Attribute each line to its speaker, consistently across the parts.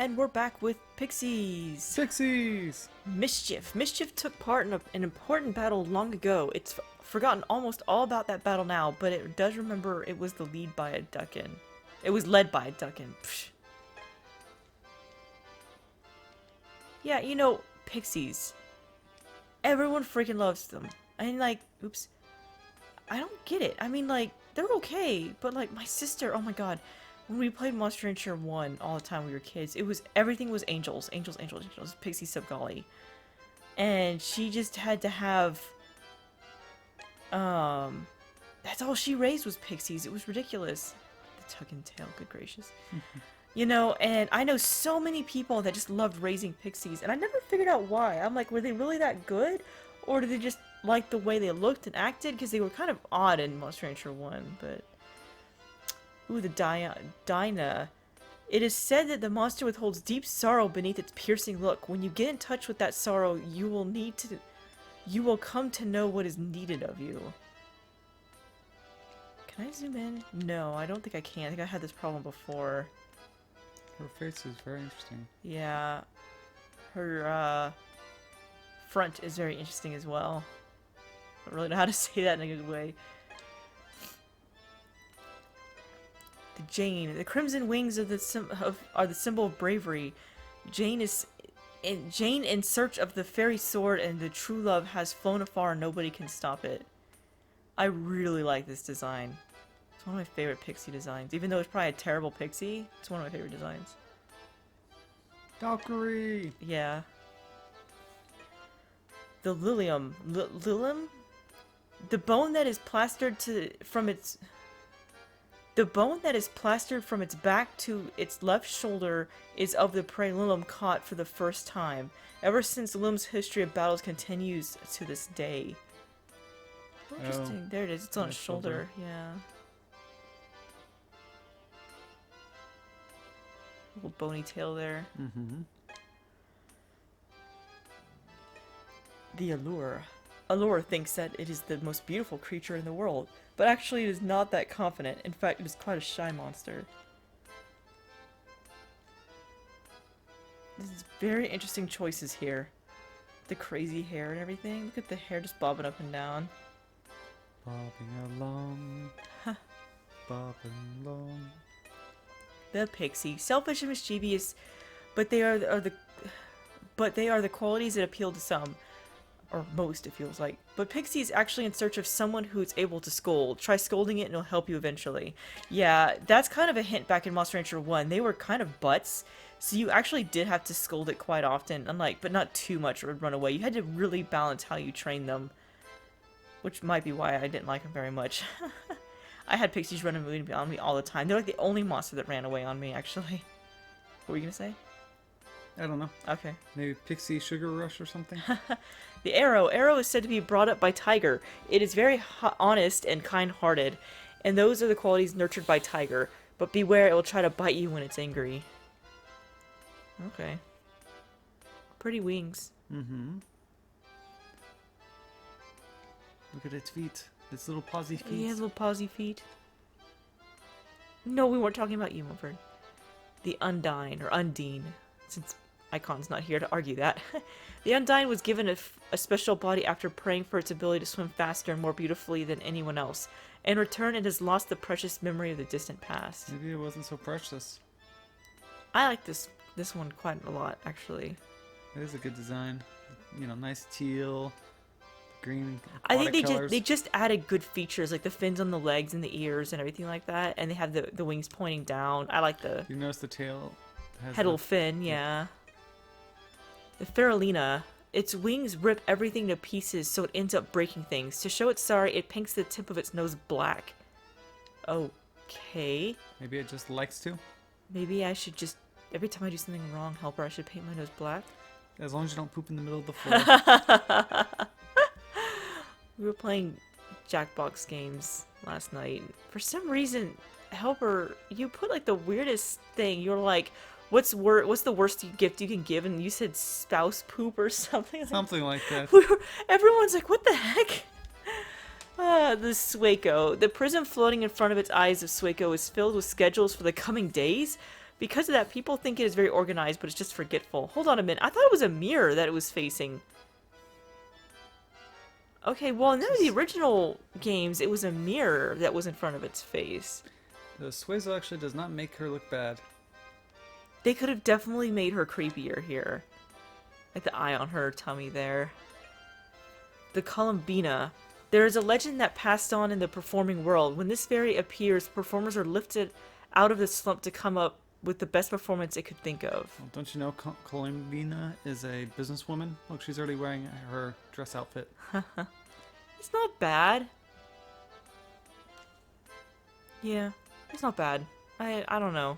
Speaker 1: And we're back with Pixies!
Speaker 2: Pixies!
Speaker 1: Mischief. Mischief took part in an important battle long ago. It's forgotten almost all about that battle now, but it does remember it was led by a duckin. It was led by a duckin. Psh. Yeah, you know, Pixies. Everyone freaking loves them. And like, oops. I don't get it. I mean, like, they're okay, but like, my sister, oh my god. When we played Monster Rancher 1 all the time when we were kids, everything was angels. Angels, angels, angels. Pixie Subgolly. And she just had to have, that's all she raised was pixies. It was ridiculous. The tuck and tail, good gracious. You know, and I know so many people that just loved raising pixies, and I never figured out why. I'm like, were they really that good? Or did they just like the way they looked and acted? Because they were kind of odd in Monster Rancher 1, but... Ooh, the Dinah. It is said that the monster withholds deep sorrow beneath its piercing look. When you get in touch with that sorrow, you will come to know what is needed of you. Can I zoom in? No, I don't think I can. I think I had this problem before.
Speaker 2: Her face is very interesting.
Speaker 1: Yeah. Her, front is very interesting as well. I don't really know how to say that in a good way. The Jane. The crimson wings are the symbol of bravery. Jane in search of the fairy sword and the true love has flown afar and nobody can stop it. I really like this design. It's one of my favorite pixie designs. Even though it's probably a terrible pixie, it's one of my favorite designs.
Speaker 2: Valkyrie!
Speaker 1: Yeah. The Lilium. Lilium? The bone that is plastered from its back to its left shoulder is of the prey Lilium caught for the first time. Ever since Lilium's history of battles continues to this day. Oh, interesting. There it is. It's on its shoulder. Yeah. Little bony tail there.
Speaker 2: Mm-hmm.
Speaker 1: The Allure. Allure thinks that it is the most beautiful creature in the world, but actually it is not that confident. In fact, it is quite a shy monster. This is very interesting choices here. The crazy hair and everything. Look at the hair just bobbing up and down.
Speaker 2: Bobbing along. Bobbing along.
Speaker 1: The Pixie. Selfish and mischievous, but they are the qualities that appeal to some. Or most, it feels like. But Pixie is actually in search of someone who's able to scold. Try scolding it and it'll help you eventually. Yeah, that's kind of a hint back in Monster Rancher 1. They were kind of butts, so you actually did have to scold it quite often. But not too much or it would run away. You had to really balance how you train them. Which might be why I didn't like them very much. I had Pixies running on me all the time. They're like the only monster that ran away on me, actually. What were you gonna say?
Speaker 2: I don't know.
Speaker 1: Okay.
Speaker 2: Maybe Pixie Sugar Rush or something?
Speaker 1: The Arrow. Arrow is said to be brought up by Tiger. It is very honest and kind-hearted, and those are the qualities nurtured by Tiger. But beware, it will try to bite you when it's angry. Okay. Pretty wings.
Speaker 2: Mm-hmm. Look at its feet. Its little pausy feet.
Speaker 1: He has little pausy feet. No, we weren't talking about you, Milford. The Undine, or Undine, since Icon's not here to argue that. The Undine was given a special body after praying for its ability to swim faster and more beautifully than anyone else. In return, it has lost the precious memory of the distant past.
Speaker 2: Maybe it wasn't so precious.
Speaker 1: I like this one quite a lot, actually.
Speaker 2: It is a good design. You know, nice teal, green.
Speaker 1: I think they just added good features, like the fins on the legs and the ears and everything like that, and they have the wings pointing down. I like the...
Speaker 2: You notice the tail has
Speaker 1: head little fin, yeah. The Farolina. Its wings rip everything to pieces, so it ends up breaking things. To show it's sorry, it paints the tip of its nose black. Okay.
Speaker 2: Maybe it just likes to.
Speaker 1: Maybe I should just... Every time I do something wrong, Helper, I should paint my nose black?
Speaker 2: As long as you don't poop in the middle of the floor.
Speaker 1: We were playing Jackbox games last night. For some reason, Helper, you put like the weirdest thing. You're like, what's the worst gift you can give? And you said spouse poop or something.
Speaker 2: Something like that.
Speaker 1: Everyone's like, what the heck? The Sueco. The prism floating in front of its eyes of Sueco is filled with schedules for the coming days. Because of that, people think it is very organized, but it's just forgetful. Hold on a minute. I thought it was a mirror that it was facing. Okay, well, in none of the original games, it was a mirror that was in front of its face.
Speaker 2: The Suezo actually does not make her look bad.
Speaker 1: They could have definitely made her creepier here. Like the eye on her tummy there. The Colombina. There is a legend that passed on in the performing world. When this fairy appears, performers are lifted out of the slump to come up with the best performance it could think of.
Speaker 2: Well, don't you know Colombina is a businesswoman? Look, she's already wearing her dress outfit.
Speaker 1: It's not bad. Yeah, it's not bad. I don't know.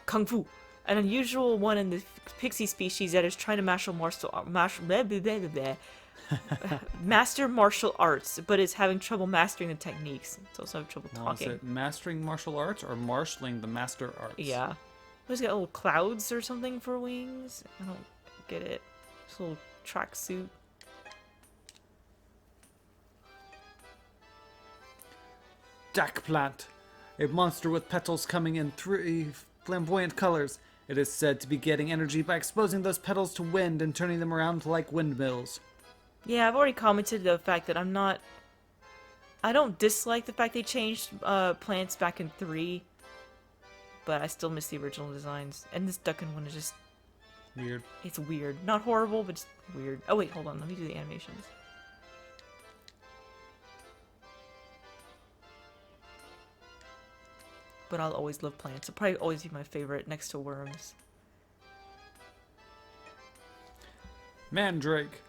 Speaker 1: Kung Fu. An unusual one in the Pixie species that is trying to master martial arts, but is having trouble mastering the techniques. It's also having trouble
Speaker 2: Now, is
Speaker 1: talking.
Speaker 2: it mastering martial arts or marshalling the master arts?
Speaker 1: Yeah. He's got little clouds or something for wings. I don't get it. Just a little tracksuit.
Speaker 2: Jack plant. A monster with petals coming in 3 flamboyant colors. It is said to be getting energy by exposing those petals to wind and turning them around like windmills.
Speaker 1: Yeah, I've already commented the fact that I don't dislike the fact they changed plants back in 3, but I still miss the original designs. And this ducking one is just,
Speaker 2: Weird.
Speaker 1: it's weird. Not horrible, but just weird. Oh wait, hold on, let me do the animations. But I'll always love plants. It'll probably always be my favorite next to worms.
Speaker 2: Mandrake.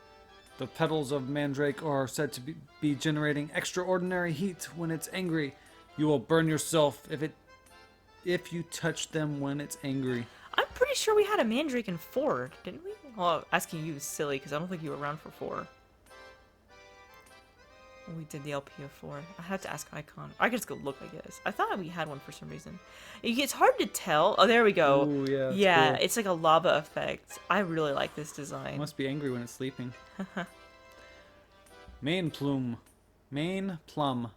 Speaker 2: The petals of Mandrake are said to be generating extraordinary heat when it's angry. You will burn yourself if you touch them when it's angry.
Speaker 1: I'm pretty sure we had a Mandrake in 4, didn't we? Well, asking you is silly because I don't think you were around for 4. We did the LP of 4. I had to ask Icon. I could just go look, I guess. I thought we had one for some reason. It's hard to tell. Oh, there we go.
Speaker 2: Ooh, yeah, that's
Speaker 1: yeah,
Speaker 2: cool.
Speaker 1: it's like a lava effect. I really like this design.
Speaker 2: It must be angry when it's sleeping. Main plume. Main plum.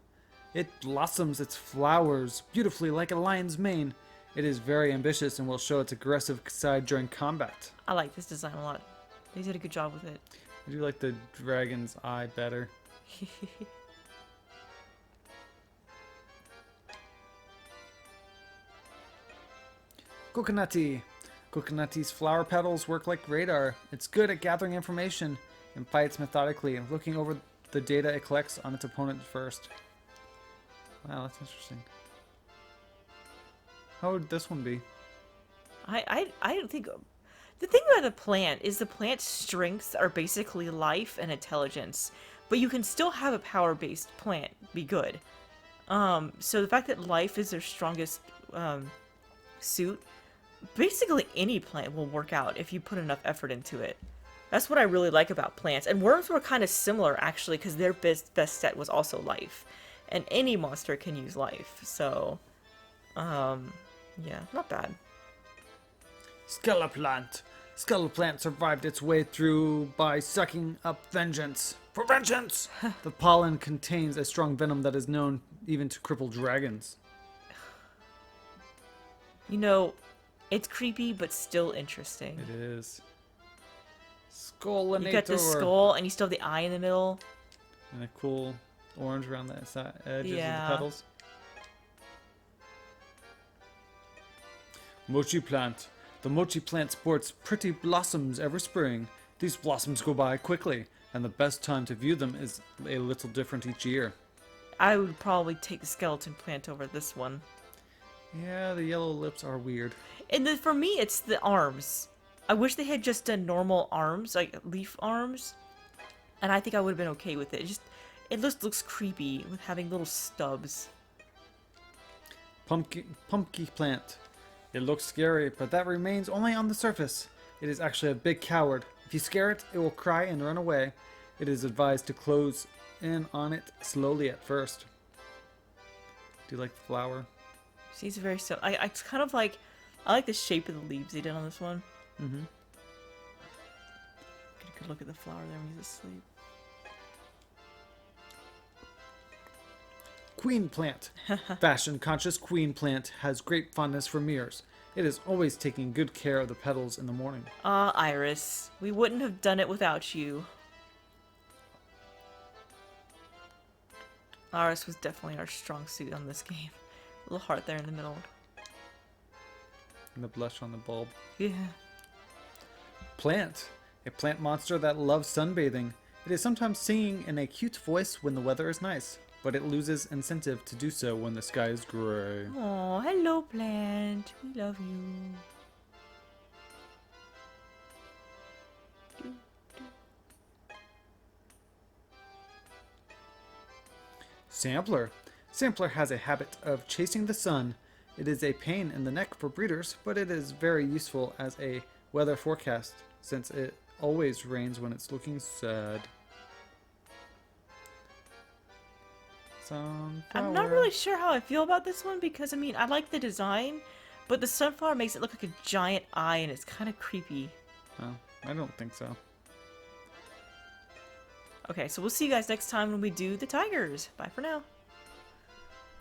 Speaker 2: It blossoms its flowers beautifully like a lion's mane. It is very ambitious and will show its aggressive side during combat.
Speaker 1: I like this design a lot. They did a good job with it.
Speaker 2: I do like the dragon's eye better. Coconutty. Coconutty's flower petals work like radar. It's good at gathering information and fights methodically, looking over the data it collects on its opponent first. Wow, that's interesting. How would this one be?
Speaker 1: I don't think... The thing about the plant is the plant's strengths are basically life and intelligence. But you can still have a power-based plant be good. So the fact that life is their strongest suit, basically any plant will work out if you put enough effort into it. That's what I really like about plants. And worms were kind of similar, actually, because their best set was also life. And any monster can use life. So, yeah, not bad.
Speaker 2: Skeleplant. Skeleplant survived its way through by sucking up vengeance. For vengeance! The pollen contains a strong venom that is known even to cripple dragons.
Speaker 1: You know, it's creepy, but still interesting.
Speaker 2: It is. Skullinator.
Speaker 1: You got the skull, and you still have the eye in the middle.
Speaker 2: And a cool orange around the edges of the petals. Mochi plant. The mochi plant sports pretty blossoms every spring. These blossoms go by quickly, and the best time to view them is a little different each year.
Speaker 1: I would probably take the skeleton plant over this one.
Speaker 2: Yeah, the yellow lips are weird.
Speaker 1: And for me, it's the arms. I wish they had just done normal arms, like leaf arms. And I think I would have been okay with it. It just looks creepy with having little stubs.
Speaker 2: Pumpkin plant. It looks scary, but that remains only on the surface. It is actually a big coward. If you scare it, it will cry and run away. It is advised to close in on it slowly at first. Do you like the flower?
Speaker 1: She's very so. It's kind of like, I like the shape of the leaves they did on this one.
Speaker 2: Mm-hmm.
Speaker 1: Get a good look at the flower there when he's asleep.
Speaker 2: queen plant. Fashion-conscious queen plant has great fondness for mirrors. It is always taking good care of the petals in the morning.
Speaker 1: Ah, Iris. We wouldn't have done it without you. Iris was definitely our strong suit on this game. A little heart there in the middle.
Speaker 2: And the blush on the bulb.
Speaker 1: Yeah.
Speaker 2: Plant. A plant monster that loves sunbathing. It is sometimes singing in a cute voice when the weather is nice, but it loses incentive to do so when the sky is gray.
Speaker 1: Oh, hello, plant. We love you.
Speaker 2: Sampler. Sampler has a habit of chasing the sun. It is a pain in the neck for breeders, but it is very useful as a weather forecast, since it always rains when it's looking sad. Sunflower.
Speaker 1: I'm not really sure how I feel about this one because, I mean, I like the design, but the sunflower makes it look like a giant eye and it's kind of creepy.
Speaker 2: Oh, I don't think so.
Speaker 1: Okay, so we'll see you guys next time when we do the tigers. Bye for now.